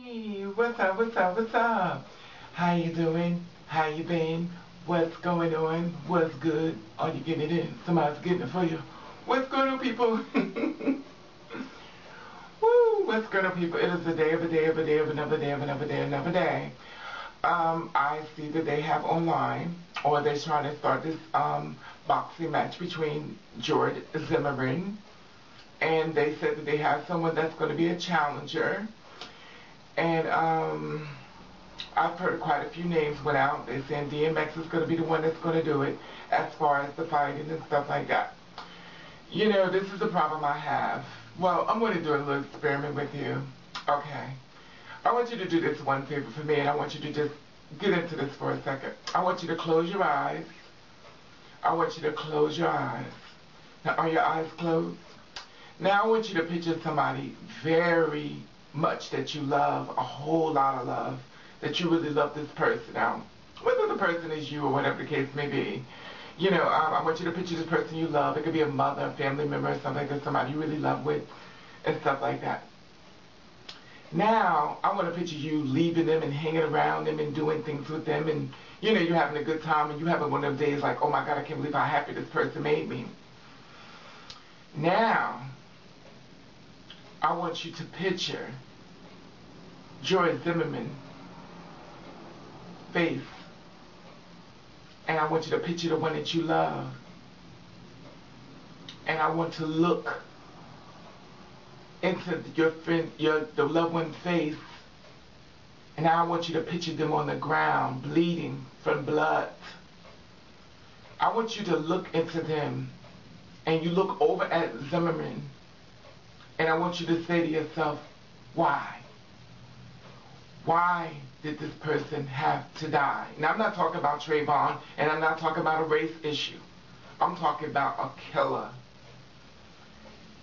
Hey, what's up, what's up, what's up? How you doing? How you been? What's going on? What's good? Are you getting it in? Somebody's getting it for you. What's going on, people? Woo, what's going on, people? It is the day of a day of a day of another day of another day, another day. I see that they have online, or they're trying to start this boxing match between George Zimmerman, and they said that they have someone that's going to be a challenger. And I've heard quite a few names went out. They're saying DMX is going to be the one that's going to do it as far as the fighting and stuff like that. You know, this is the problem I have. Well, I'm going to do a little experiment with you. Okay. I want you to do this one favor for me, and I want you to just get into this for a second. I want you to close your eyes. I want you to close your eyes. Now, are your eyes closed? Now, I want you to picture somebody very much that you love, a whole lot of love, that you really love this person. Now, whether the person is you or whatever the case may be, you know, I want you to picture this person you love. It could be a mother, a family member, or something like that, somebody you really love with, and stuff like that. Now, I want to picture you leaving them and hanging around them and doing things with them, and, you know, you're having a good time, and you're having one of those days like, oh my God, I can't believe how happy this person made me. Now, I want you to picture George Zimmerman face, and I want you to picture the one that you love, and I want to look into your friend, the loved one's face, and now I want you to picture them on the ground bleeding from blood. I want you to look into them, and you look over at Zimmerman, and I want you to say to yourself, why? Why did this person have to die? Now, I'm not talking about Trayvon, and I'm not talking about a race issue. I'm talking about a killer.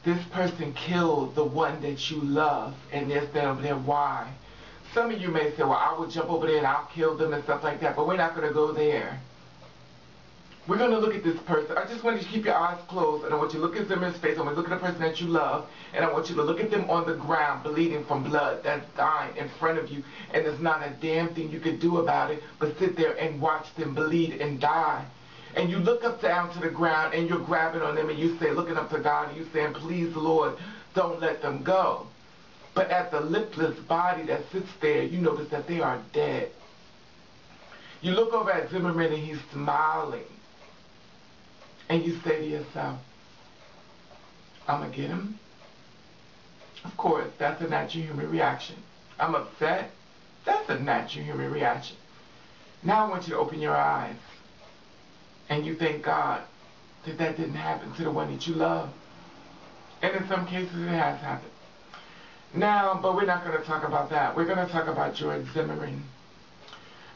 This person killed the one that you love, and they're standing over there. Why? Some of you may say, well, I would jump over there and I'll kill them and stuff like that, but we're not going to go there. We're going to look at this person. I just want you to keep your eyes closed, and I want you to look at Zimmerman's face. I want you to look at the person that you love, and I want you to look at them on the ground, bleeding from blood that's dying in front of you, and there's not a damn thing you can do about it but sit there and watch them bleed and die. And you look up down to the ground, and you're grabbing on them, and you say, looking up to God, and you're saying, please, Lord, don't let them go. But at the lipless body that sits there, you notice that they are dead. You look over at Zimmerman, and he's smiling. And you say to yourself, I'm going to get him. Of course, that's a natural human reaction. I'm upset. That's a natural human reaction. Now I want you to open your eyes. And you thank God that that didn't happen to the one that you love. And in some cases it has happened. Now, but we're not going to talk about that. We're going to talk about George Zimmerman.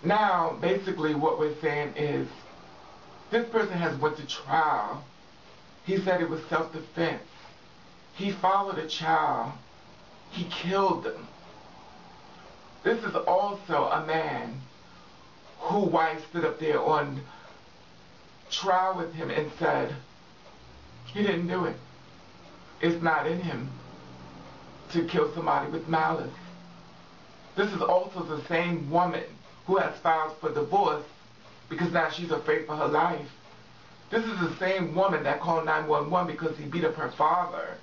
Now, basically what we're saying is, this person has went to trial. He said it was self-defense. He followed a child. He killed them. This is also a man whose wife stood up there on trial with him and said, he didn't do it. It's not in him to kill somebody with malice. This is also the same woman who has filed for divorce because now she's afraid for her life. This is the same woman that called 911 because he beat up her father.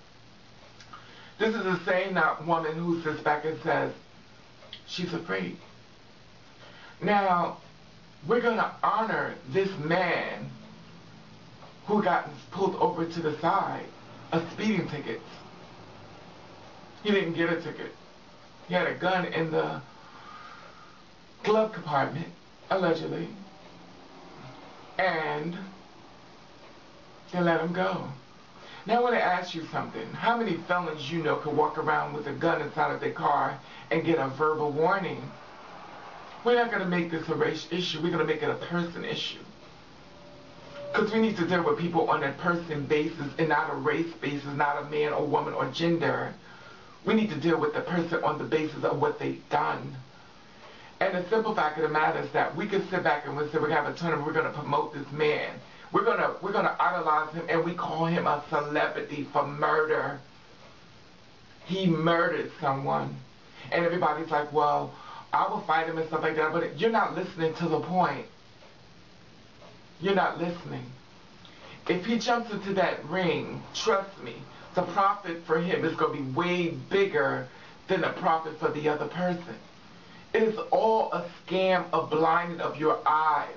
This is the same woman who sits back and says, she's afraid. Now, we're going to honor this man who got pulled over to the side of speeding tickets. He didn't get a ticket. He had a gun in the glove compartment, allegedly. And they let him go. Now I want to ask you something. How many felons you know could walk around with a gun inside of their car and get a verbal warning? We're not going to make this a race issue. We're going to make it a person issue. Because we need to deal with people on a person basis and not a race basis, not a man or woman or gender. We need to deal with the person on the basis of what they've done. And the simple fact of the matter is that we can sit back and we say we're going to have a tournament, we're going to promote this man. We're going to idolize him, and we call him a celebrity for murder. He murdered someone. And everybody's like, well, I will fight him and stuff like that, but you're not listening to the point. You're not listening. If he jumps into that ring, trust me, the profit for him is going to be way bigger than the profit for the other person. It is all a scam of blinding of your eyes,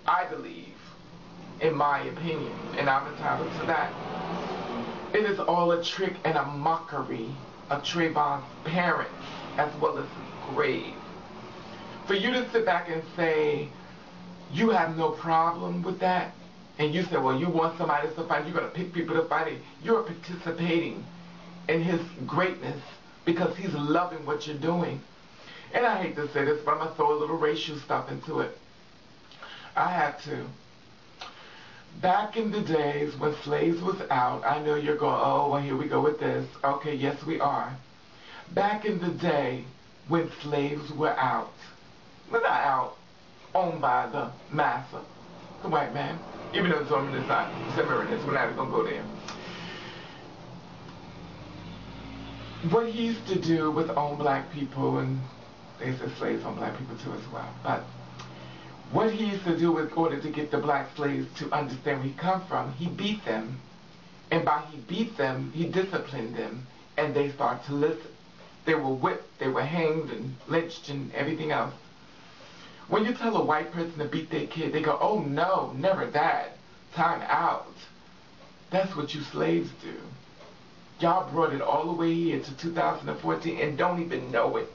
I believe, in my opinion, and I'm entitled to that. It is all a trick and a mockery of Trayvon's parents as well as his grave. For you to sit back and say, you have no problem with that, and you say, well, you want somebody to fight, you're going to pick people to fight it, you're participating in his greatness because he's loving what you're doing. And I hate to say this, but I'm going to throw a little racial stuff into it. I had to. Back in the days when slaves was out, I know you're going, oh, well, here we go with this. Okay, yes, we are. Back in the day when slaves were out, well, not out, owned by the master, the white man, even though Zimmerman is not, Zimmerman is, we're not going to go there. What he used to do with own black people, and they said slaves own black people too as well, but what he used to do in order to get the black slaves to understand where he come from, he beat them, and by he beat them, he disciplined them, and they start to listen. They were whipped, they were hanged and lynched and everything else. When you tell a white person to beat their kid, they go, oh no, never that. Time out. That's what you slaves do. Y'all brought it all the way here to 2014 and don't even know it.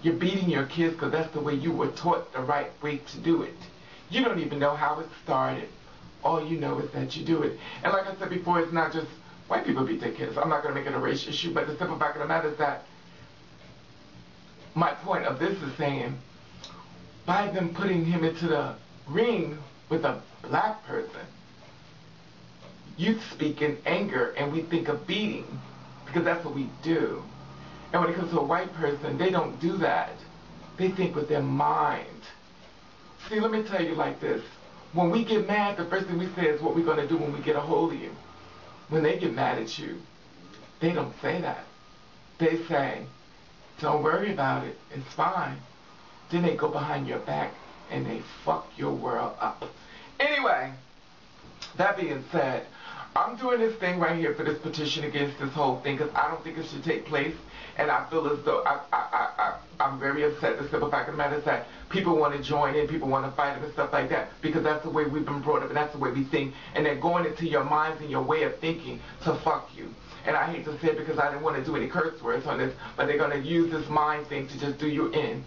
You're beating your kids because that's the way you were taught the right way to do it. You don't even know how it started. All you know is that you do it. And like I said before, it's not just white people beat their kids. I'm not going to make it a race issue, but the simple fact of the matter is that my point of this is saying, by them putting him into the ring with a black person, you speak in anger and we think of beating because that's what we do. And when it comes to a white person, they don't do that. They think with their mind. See, let me tell you like this. When we get mad, the first thing we say is what we're going to do when we get a hold of you. When they get mad at you, they don't say that. They say, don't worry about it. It's fine. Then they go behind your back and they fuck your world up. Anyway, that being said, I'm doing this thing right here for this petition against this whole thing because I don't think it should take place. And I feel as though I'm very upset. The simple fact of the matter is that people want to join in, people want to fight and stuff like that because that's the way we've been brought up and that's the way we think. And they're going into your minds and your way of thinking to fuck you. And I hate to say it because I didn't want to do any curse words on this, but they're going to use this mind thing to just do you in.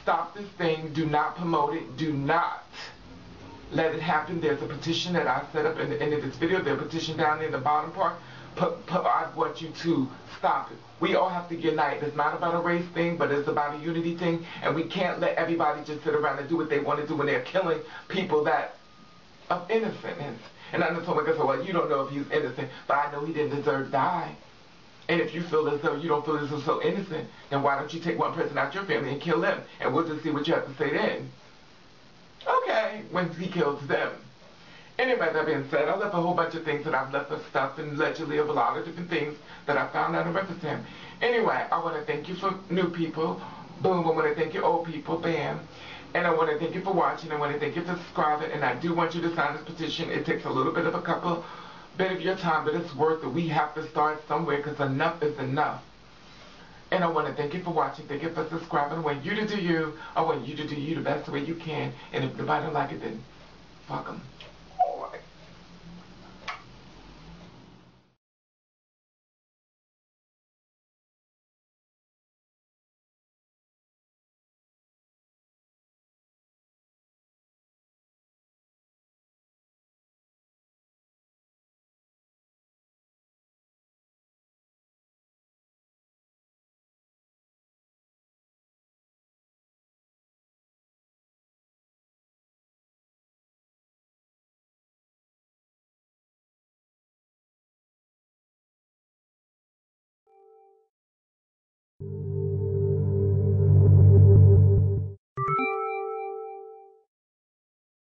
Stop this thing. Do not promote it. Do not let it happen. There's a petition that I set up in the end of this video. There's a petition down in the bottom part. I want you to stop it. We all have to unite. It's not about a race thing, but it's about a unity thing. And we can't let everybody just sit around and do what they want to do when they're killing people that of innocence. And I know someone can say, well, you don't know if he's innocent, but I know he didn't deserve to die. And if you feel as though you don't feel as though so innocent, then why don't you take one person out your family and kill them? And we'll just see what you have to say then. Okay, when he kills them. Anyway, that being said, I left a whole bunch of things that I've left of stuff and allegedly of a lot of different things that I found out in reference to him. Anyway, I want to thank you for new people. Boom. I want to thank you old people. Bam. And I want to thank you for watching. I want to thank you for subscribing. And I do want you to sign this petition. It takes a little bit of a bit of your time, but it's worth it. We have to start somewhere because enough is enough. And I want to thank you for watching. Thank you for subscribing. I want you to do you. I want you to do you the best way you can. And if nobody don't like it, then fuck them.